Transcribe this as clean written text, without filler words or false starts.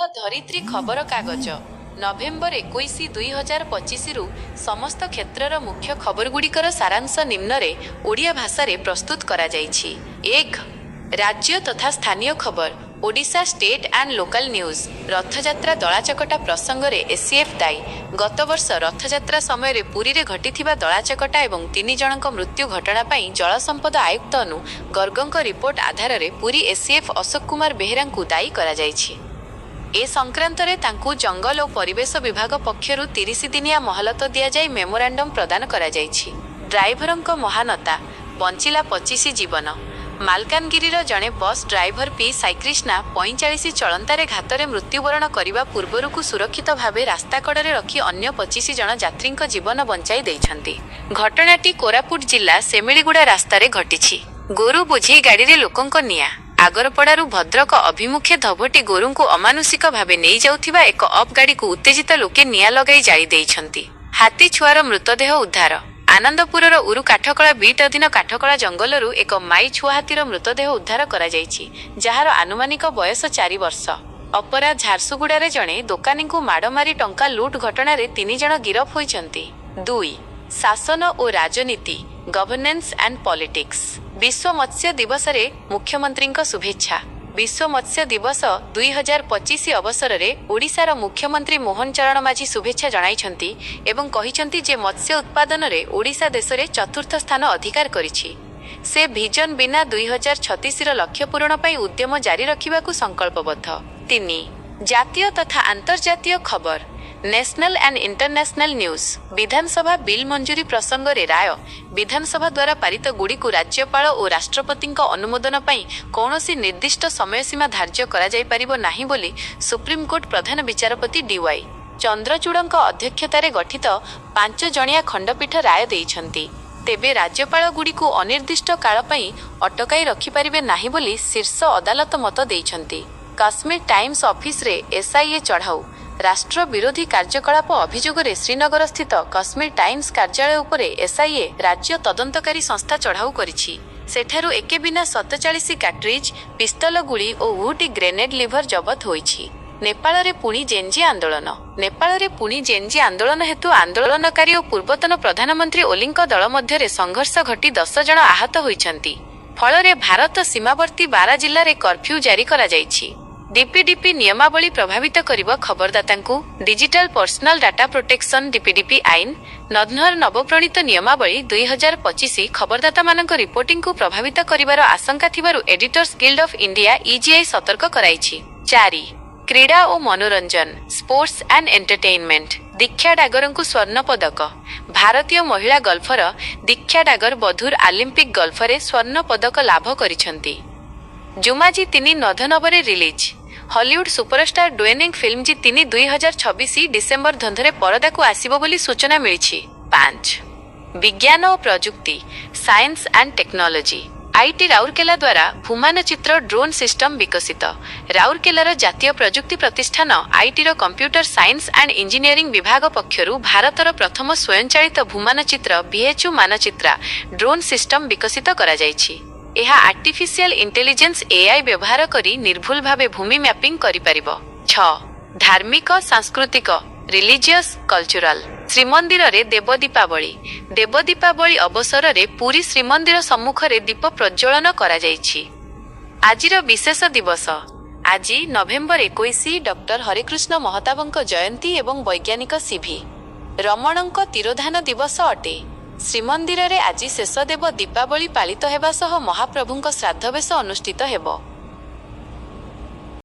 ଧରିତ୍ରୀ ଖବରକାଗଜ ନଭେମ୍ବର 21, 2025 ସମସ୍ତ କ୍ଷେତ୍ରର ମୁଖ୍ୟ ଖବରଗୁଡ଼ିକର ସାରାଂଶ ନିମ୍ନରେ ଓଡ଼ିଆ ଭାଷାରେ ପ୍ରସ୍ତୁତ କରାଯାଇଛି। 1. ରାଜ୍ୟ ତଥା ସ୍ଥାନୀୟ ଖବର। Odisha state and local news. Rath Yatra ଦଳାଚକଟା ପ୍ରସଙ୍ଗରେ ଏସିଏଫ୍ ଦାୟୀ। ଗତ ବର୍ଷ ରଥଯାତ୍ରା ସମୟରେ ପୁରୀରେ ଘଟିଥିବା ଦଳାଚକଟା ଏବଂ 3 ଜଣଙ୍କ ମୃତ୍ୟୁ ଘଟଣା ପାଇଁ ଜଳସମ୍ପଦ ଆୟୁକ୍ତ ଅନୁ ଗର୍ଗଙ୍କ ରିପୋର୍ଟ ଆଧାରରେ ପୁରୀ ଏସିଏଫ୍ ଅଶୋକ କୁମାର ବେହେରାଙ୍କୁ ଦାୟୀ କରାଯାଇଛି। ଏ ସଂକ୍ରାନ୍ତରେ ତାଙ୍କୁ ଜଙ୍ଗଲ ଓ ପରିବେଶ ବିଭାଗ ପକ୍ଷରୁ 30 ଦିନିଆ ମହଲତ ଦିଆଯାଇ ମେମୋରାଣ୍ଡମ୍ ପ୍ରଦାନ କରାଯାଇଛି। ଡ୍ରାଇଭରଙ୍କ ମହାନତା, ବଞ୍ଚିଲା 25 ଜୀବନ। ମାଲକାନଗିରିର ଜଣେ ବସ୍ ଡ୍ରାଇଭର ପି ସାଇକ୍ରିଷ୍ଣା 45 ଚଳନ୍ତାରେ ଘାତରେ ମୃତ୍ୟୁବରଣ କରିବା ପୂର୍ବରୁ ସୁରକ୍ଷିତ ଭାବେ ରାସ୍ତା କଡ଼ରେ ରଖି ଅନ୍ୟ 25 ଜଣ ଯାତ୍ରୀଙ୍କ ଜୀବନ ବଞ୍ଚାଇ ଦେଇଛନ୍ତି। ଘଟଣାଟି କୋରାପୁଟ ଜିଲ୍ଲା ସେମିଳିଗୁଡ଼ା ରାସ୍ତାରେ ଘଟିଛି। ଗୋରୁ ବୋଝେଇ ଗାଡ଼ିରେ ଲୋକଙ୍କ ନିଆଁ। ଆଗରପଡ଼ାରୁ ଭଦ୍ରକ ଅଭିମୁଖେ ଧୋବଟି ଗୋରୁଙ୍କୁ ଅମାନୁଷିକ ଭାବେ ନେଇଯାଉଥିବା ଏକ ଅପ୍ ଗାଡ଼ିକୁ ଉତ୍ତେଜିତ ଲୋକେ ନିଆଁ ଲଗାଇ ଜାଳି ଦେଇଛନ୍ତି। ହାତୀ ଛୁଆର ମୃତଦେହ ଉଦ୍ଧାର। ଆନନ୍ଦପୁରର ଉରୁ କାଠକଳା ବିଟ୍ ଅଧୀନ କାଠକଳା ଜଙ୍ଗଲରୁ ଏକ ମାଇ ଛୁଆ ହାତୀର ମୃତଦେହ ଉଦ୍ଧାର କରାଯାଇଛି, ଯାହାର ଆନୁମାନିକ ବୟସ 4 ବର୍ଷ। ଅପରାଧ ଝାରସୁଗୁଡ଼ାରେ ଜଣେ ଦୋକାନୀଙ୍କୁ ମାଡ଼ ମାରି ଟଙ୍କା ଲୁଟ୍ ଘଟଣାରେ 3 ଜଣ ଗିରଫ ହୋଇଛନ୍ତି। 2. ଶାସନ ଓ ରାଜନୀତି, ଗଭର୍ଣ୍ଣାନ୍ସ ଆଣ୍ଡ ପଲିଟିକ୍ସ। ବିଶ୍ୱ ମତ୍ସ୍ୟ ଦିବସରେ ମୁଖ୍ୟମନ୍ତ୍ରୀଙ୍କ ଶୁଭେଚ୍ଛା। ବିଶ୍ୱ ମତ୍ସ୍ୟ ଦିବସ 2025 ଅବସରରେ ଓଡ଼ିଶାର ମୁଖ୍ୟମନ୍ତ୍ରୀ ମୋହନ ଚରଣ ମାଝୀ ଶୁଭେଚ୍ଛା ଜଣାଇଛନ୍ତି ଏବଂ କହିଛନ୍ତି ଯେ ମତ୍ସ୍ୟ ଉତ୍ପାଦନରେ ଓଡ଼ିଶା ଦେଶରେ 4ର୍ଥ ସ୍ଥାନ ଅଧିକାର କରିଛି। ସେ ଭିଜନ ବିନା 2036ର ଲକ୍ଷ୍ୟ ପୂରଣ ପାଇଁ ଉଦ୍ୟମ ଜାରି ରଖିବାକୁ ସଂକଳ୍ପବଦ୍ଧ। 3. ଜାତୀୟ ତଥା ଆନ୍ତର୍ଜାତୀୟ ଖବର। National and international news. ବିଧାନସଭା ବିଲ୍ ମଞ୍ଜୁରୀ ପ୍ରସଙ୍ଗରେ ରାୟ। ବିଧାନସଭା ଦ୍ୱାରା ପାରିତ ଗୁଡ଼ିକୁ ରାଜ୍ୟପାଳ ଓ ରାଷ୍ଟ୍ରପତିଙ୍କ ଅନୁମୋଦନ ପାଇଁ କୌଣସି ନିର୍ଦ୍ଦିଷ୍ଟ ସମୟସୀମା ଧାର୍ଯ୍ୟ କରାଯାଇପାରିବ ନାହିଁ ବୋଲି ସୁପ୍ରିମକୋର୍ଟ ପ୍ରଧାନ ବିଚାରପତି ଡିୱାଇ ଚନ୍ଦ୍ରଚୂଡ଼ଙ୍କ ଅଧ୍ୟକ୍ଷତାରେ ଗଠିତ 5 ଜଣିଆ ଖଣ୍ଡପୀଠ ରାୟ ଦେଇଛନ୍ତି। ତେବେ ରାଜ୍ୟପାଳଗୁଡ଼ିକୁ ଅନିର୍ଦ୍ଦିଷ୍ଟ କାଳ ପାଇଁ ଅଟକାଇ ରଖିପାରିବେ ନାହିଁ ବୋଲି ଶୀର୍ଷ ଅଦାଲତ ମତ ଦେଇଛନ୍ତି। କାଶ୍ମୀର ଟାଇମ୍ସ ଅଫିସରେ ଏସ୍ଆଇଏ ଚଢ଼ାଉ। ରାଷ୍ଟ୍ର ବିରୋଧୀ କାର୍ଯ୍ୟକଳାପ ଅଭିଯୋଗରେ ଶ୍ରୀନଗରସ୍ଥିତ କାଶ୍ମୀର ଟାଇମ୍ସ କାର୍ଯ୍ୟାଳୟ ଉପରେ ଏସ୍ଆଇଏ ରାଜ୍ୟ ତଦନ୍ତକାରୀ ସଂସ୍ଥା ଚଢ଼ାଉ କରିଛି। ସେଠାରୁ ଏକେ ବିନା 47 କାଟ୍ରିଜ୍, ପିସ୍ତଲ ଗୁଳି ଓ 2ଟି ଗ୍ରେନେଡ୍ ଲିଭର ଜବତ ହୋଇଛି। ନେପାଳରେ ପୁଣି ଜେନ୍ଜି ଆନ୍ଦୋଳନ। ନେପାଳରେ ପୁଣି ଜେନ୍ଜି ଆନ୍ଦୋଳନ ହେତୁ ଆନ୍ଦୋଳନକାରୀ ଓ ପୂର୍ବତନ ପ୍ରଧାନମନ୍ତ୍ରୀ ଓଲିଙ୍କ ଦଳ ମଧ୍ୟରେ ସଂଘର୍ଷ ଘଟି 10 ଜଣ ଆହତ ହୋଇଛନ୍ତି। ଫଳରେ ଭାରତ ସୀମାବର୍ତ୍ତୀ 12 ଜିଲ୍ଲାରେ କର୍ଫ୍ୟୁ ଜାରି କରାଯାଇଛି। ଡିପିଡିପି ନିୟମାବଳୀ ପ୍ରଭାବିତ କରିବ ଖବରଦାତାଙ୍କୁ। Digital personal data protection DPDP ଆଇନ ନନ୍ହର ନବପ୍ରଣୀତ ନିୟମାବଳୀ 2025 ଖବରଦାତାମାନଙ୍କ ରିପୋର୍ଟିଂକୁ ପ୍ରଭାବିତ କରିବାର ଆଶଙ୍କା ଥିବାରୁ editors guild of India EGI ସତର୍କ କରାଇଛି। 4. କ୍ରୀଡ଼ା ଓ ମନୋରଞ୍ଜନ, ସ୍ପୋର୍ଟସ ଆଣ୍ଡ ଏଣ୍ଟରଟେନମେଣ୍ଟ। ଦୀକ୍ଷା ଡାଗରଙ୍କୁ ସ୍ୱର୍ଣ୍ଣ ପଦକ। ଭାରତୀୟ ମହିଳା ଗଲ୍ଫର ଦୀକ୍ଷା ଡାଗର ବଧୁର ଅଲିମ୍ପିକ୍ ଗଲ୍ଫରେ ସ୍ୱର୍ଣ୍ଣ ପଦକ ଲାଭ କରିଛନ୍ତି। ଜୁମାଜି 3 ନଭେମ୍ବରରେ release. Hollywood superstar ଡ୍ୱେନିଂ film G 3 2026 December ଧନ୍ଦରେ ପରଦାକୁ ଆସିବ ବୋଲି ସୂଚନା ମିଳିଛି। 5. ବିଜ୍ଞାନ ଓ ପ୍ରଯୁକ୍ତି, science and technology. IT Rourkela ଦ୍ୱାରା ଭୂମାନଚିତ୍ର ଡ୍ରୋନ୍ ସିଷ୍ଟମ ବିକଶିତ। ରାଉରକେଲାର ଜାତୀୟ ପ୍ରଯୁକ୍ତି ପ୍ରତିଷ୍ଠାନ ଆଇଟିର କମ୍ପ୍ୟୁଟର ସାଇନ୍ସ ଆଣ୍ଡ ଇଞ୍ଜିନିୟରିଂ ବିଭାଗ ପକ୍ଷରୁ ଭାରତର ପ୍ରଥମ ସ୍ୱୟଂଚାଳିତ ଭୂମାନଚିତ୍ର VHU ମାନଚିତ୍ରା ଡ୍ରୋନ୍ ସିଷ୍ଟମ ବିକଶିତ କରାଯାଇଛି। ଏହା ଆର୍ଟିଫିସିଆଲ ଇଣ୍ଟେଲିଜେନ୍ସ AI ବ୍ୟବହାର କରି ନିର୍ଭୁଲ ଭାବେ ଭୂମି ମ୍ୟାପିଂ କରିପାରିବ। 6. ଧାର୍ମିକ ସାଂସ୍କୃତିକ, ରିଲିଜିୟସ୍ କଲଚରାଲ। ଶ୍ରୀମନ୍ଦିରରେ ଦେବ ଦୀପାବଳି। ଦେବ ଦୀପାବଳି ଅବସରରେ ପୁରୀ ଶ୍ରୀମନ୍ଦିର ସମ୍ମୁଖରେ ଦୀପ ପ୍ରଜ୍ୱଳନ କରାଯାଇଛି। ଆଜିର ବିଶେଷ ଦିବସ। ଆଜି ନଭେମ୍ବର 21 ଡକ୍ଟର ହରେକୃଷ୍ଣ ମହତାବଙ୍କ ଜୟନ୍ତୀ ଏବଂ ବୈଜ୍ଞାନିକ CV ରମଣଙ୍କ ତିରୋଧାନ ଦିବସ ଅଟେ। ଶ୍ରୀମନ୍ଦିରରେ ଆଜି ଶେଷ ଦେବ ଦୀପାବଳି ପାଳିତ ହେବା ସହ ମହାପ୍ରଭୁଙ୍କ ଶ୍ରାଦ୍ଧବେଶ ଅନୁଷ୍ଠିତ ହେବ।